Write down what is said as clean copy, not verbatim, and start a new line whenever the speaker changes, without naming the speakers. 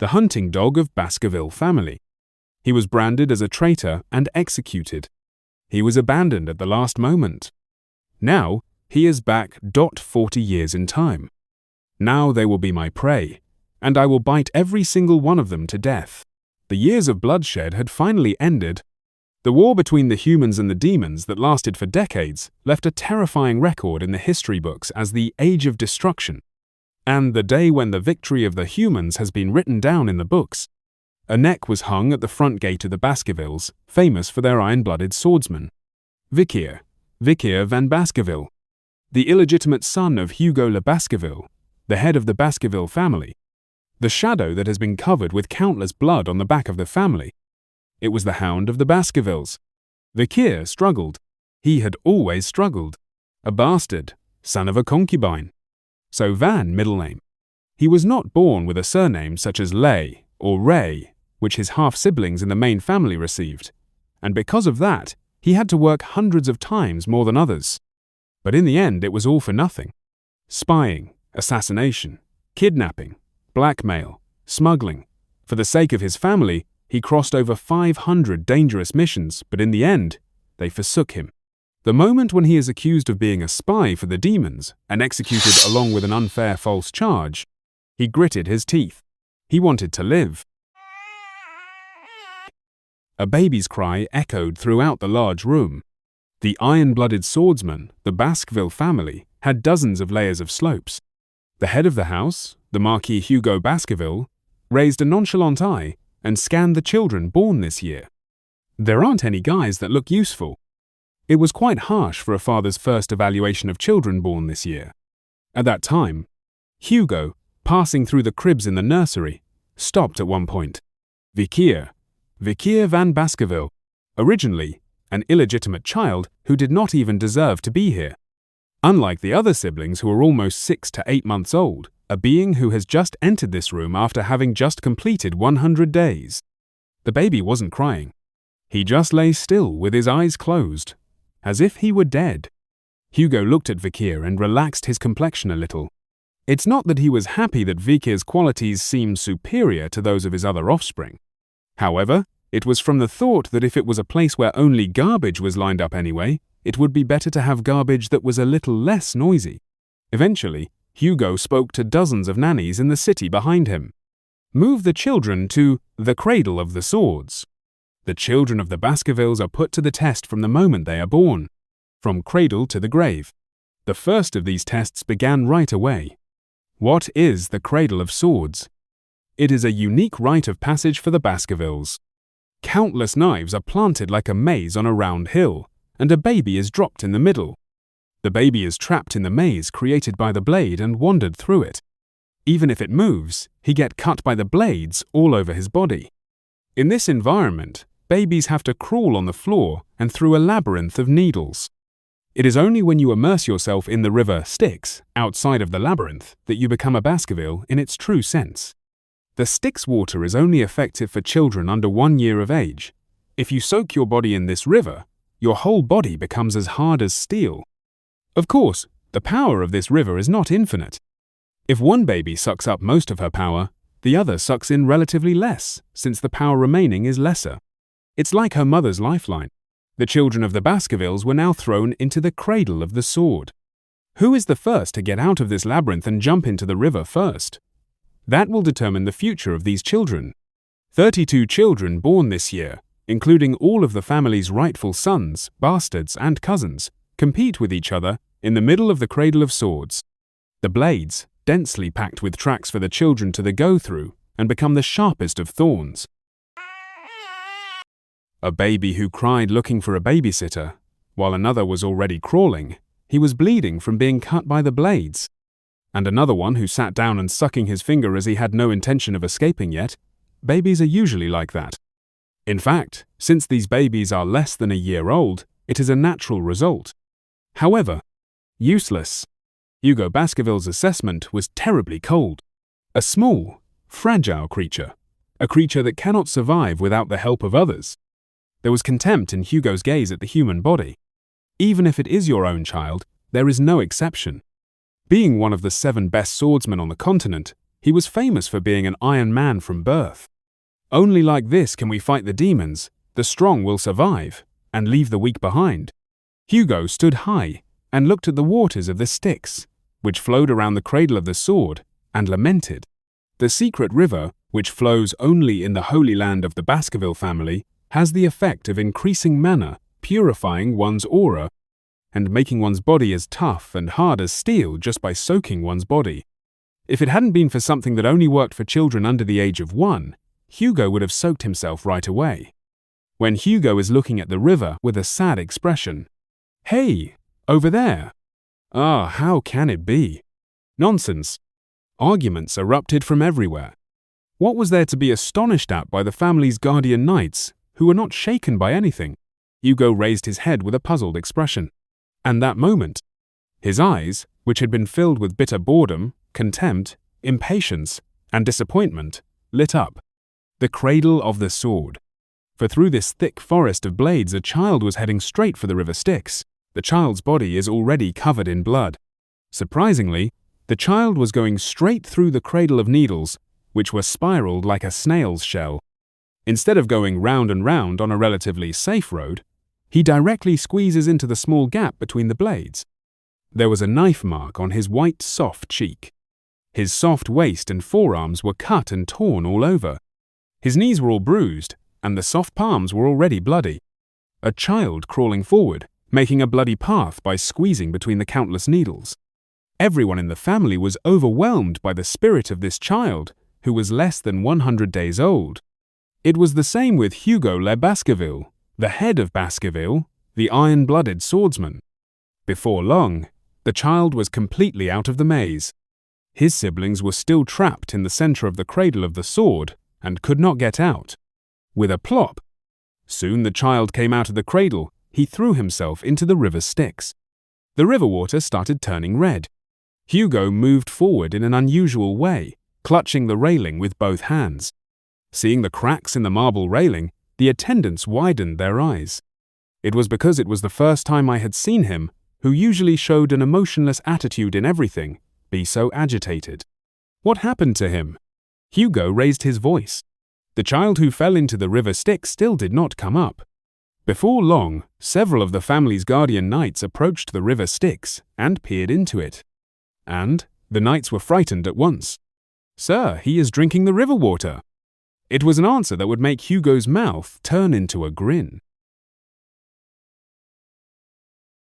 the hunting dog of Baskerville family. He was branded as a traitor and executed. He was abandoned at the last moment. Now, he is back 40 years in time. Now they will be my prey, and I will bite every single one of them to death. The years of bloodshed had finally ended. The war between the humans and the demons that lasted for decades left a terrifying record in the history books as the Age of Destruction. And the day when the victory of the humans has been written down in the books. A neck was hung at the front gate of the Baskervilles, famous for their iron-blooded swordsman. Vikir van Baskerville, the illegitimate son of Hugo le Baskerville, the head of the Baskerville family. The shadow that has been covered with countless blood on the back of the family. It was the hound of the Baskervilles. Vikir struggled. He had always struggled. A bastard, son of a concubine. So Van middle name. He was not born with a surname such as Lay or Ray, which his half-siblings in the main family received, and because of that, he had to work hundreds of times more than others. But in the end, it was all for nothing. Spying, assassination, kidnapping, blackmail, smuggling. For the sake of his family, he crossed over 500 dangerous missions, but in the end, they forsook him. The moment when he is accused of being a spy for the demons and executed along with an unfair false charge, he gritted his teeth. He wanted to live. A baby's cry echoed throughout the large room. The iron-blooded swordsman, the Baskerville family, had dozens of layers of slopes. The head of the house, the Marquis Hugo Baskerville, raised a nonchalant eye and scanned the children born this year. There aren't any guys that look useful. It was quite harsh for a father's first evaluation of children born this year. At that time, Hugo, passing through the cribs in the nursery, stopped at one point. Vikir van Baskerville, originally an illegitimate child who did not even deserve to be here. Unlike the other siblings who are almost 6 to 8 months old, a being who has just entered this room after having just completed 100 days. The baby wasn't crying. He just lay still with his eyes closed, as if he were dead. Hugo looked at Vikir and relaxed his complexion a little. It's not that he was happy that Vikir's qualities seemed superior to those of his other offspring. However, it was from the thought that if it was a place where only garbage was lined up anyway, it would be better to have garbage that was a little less noisy. Eventually, Hugo spoke to dozens of nannies in the city behind him. Move the children to the cradle of the swords. The children of the Baskervilles are put to the test from the moment they are born, from cradle to the grave. The first of these tests began right away. What is the cradle of swords? It is a unique rite of passage for the Baskervilles. Countless knives are planted like a maze on a round hill, and a baby is dropped in the middle. The baby is trapped in the maze created by the blade and wandered through it. Even if it moves, he gets cut by the blades all over his body. In this environment, babies have to crawl on the floor and through a labyrinth of needles. It is only when you immerse yourself in the river Styx, outside of the labyrinth, that you become a Baskerville in its true sense. The Styx water is only effective for children under 1 year of age. If you soak your body in this river, your whole body becomes as hard as steel. Of course, the power of this river is not infinite. If one baby sucks up most of her power, the other sucks in relatively less, since the power remaining is lesser. It's like her mother's lifeline. The children of the Baskervilles were now thrown into the cradle of the sword. Who is the first to get out of this labyrinth and jump into the river first? That will determine the future of these children. 32 children born this year, including all of the family's rightful sons, bastards, and cousins, compete with each other in the middle of the cradle of swords. The blades, densely packed with tracks for the children to go through, and become the sharpest of thorns. A baby who cried looking for a babysitter, while another was already crawling. He was bleeding from being cut by the blades. And another one who sat down and sucking his finger as he had no intention of escaping yet. Babies are usually like that. In fact, since these babies are less than a year old, it is a natural result. However, useless. Hugo Baskerville's assessment was terribly cold. A small, fragile creature. A creature that cannot survive without the help of others. There was contempt in Hugo's gaze at the human body. Even if it is your own child, there is no exception. Being one of the 7 best swordsmen on the continent, He was famous for being an Iron Man from birth. Only like this can we fight the demons. The strong will survive and leave the weak behind. Hugo stood high and looked at the waters of the Styx, which flowed around the cradle of the sword, and lamented. The secret river, which flows only in the holy land of the Baskerville family, has the effect of increasing mana, purifying one's aura, and making one's body as tough and hard as steel just by soaking one's body. If it hadn't been for something that only worked for children under the age of 1, Hugo would have soaked himself right away. When Hugo is looking at the river with a sad expression, "Hey, over there!" Ah, how can it be? Nonsense. Arguments erupted from everywhere. What was there to be astonished at by the family's guardian knights, who were not shaken by anything? Hugo raised his head with a puzzled expression. And that moment, his eyes, which had been filled with bitter boredom, contempt, impatience, and disappointment, lit up. The cradle of the sword. For through this thick forest of blades a child was heading straight for the river Styx. The child's body is already covered in blood. Surprisingly, the child was going straight through the cradle of needles, which were spiraled like a snail's shell. Instead of going round and round on a relatively safe road, he directly squeezes into the small gap between the blades. There was a knife mark on his white, soft cheek. His soft waist and forearms were cut and torn all over. His knees were all bruised, and the soft palms were already bloody. A child crawling forward, making a bloody path by squeezing between the countless needles. Everyone in the family was overwhelmed by the spirit of this child, who was less than 100 days old. It was the same with Hugo le Baskerville, the head of Baskerville, the iron-blooded swordsman. Before long, the child was completely out of the maze. His siblings were still trapped in the center of the cradle of the sword and could not get out. With a plop, soon the child came out of the cradle. He threw himself into the river Styx. The river water started turning red. Hugo moved forward in an unusual way, clutching the railing with both hands. Seeing the cracks in the marble railing, the attendants widened their eyes. It was because it was the first time I had seen him, who usually showed an emotionless attitude in everything, be so agitated. What happened to him? Hugo raised his voice. The child who fell into the river Styx still did not come up. Before long, several of the family's guardian knights approached the river Styx and peered into it. And the knights were frightened at once. "Sir, he is drinking the river water." It was an answer that would make Hugo's mouth turn into a grin.